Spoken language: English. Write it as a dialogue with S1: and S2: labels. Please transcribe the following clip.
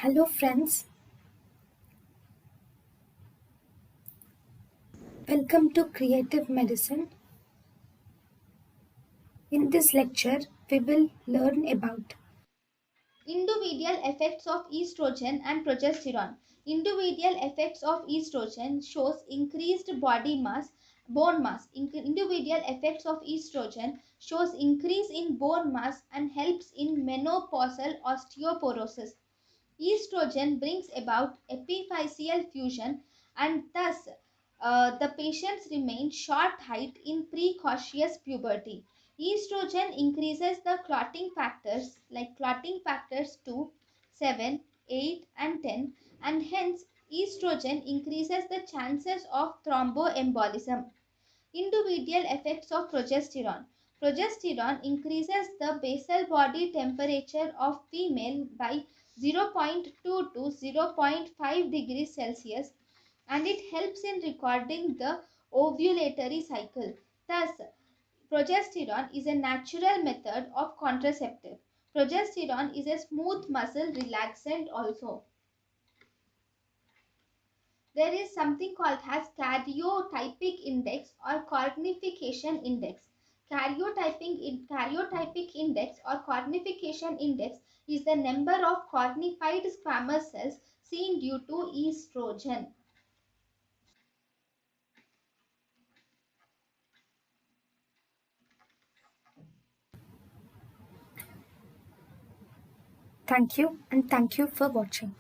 S1: Hello, friends. Welcome to Creative Medicine. In this lecture, we will learn about
S2: Individual effects of estrogen and progesterone. Individual effects of estrogen shows increased body mass, bone mass. Individual effects of estrogen shows increase in bone mass and helps in menopausal osteoporosis. Estrogen brings about epiphyseal fusion and thus the patients remain short height in precocious puberty. Estrogen increases the clotting factors like clotting factors 2, 7, 8 and 10, and hence estrogen increases the chances of thromboembolism. Individual effects of progesterone. Progesterone increases the basal body temperature of female by 0.2 to zero point 0.5 degrees Celsius, and it helps in recording the ovulatory cycle. Thus, progesterone is a natural method of contraceptive. Progesterone is a smooth muscle relaxant also. There is something called as karyotypic index or cornification index. Karyotypic index or cornification index is the number of cornified squamous cells seen due to estrogen.
S1: thank you and thank you for watching.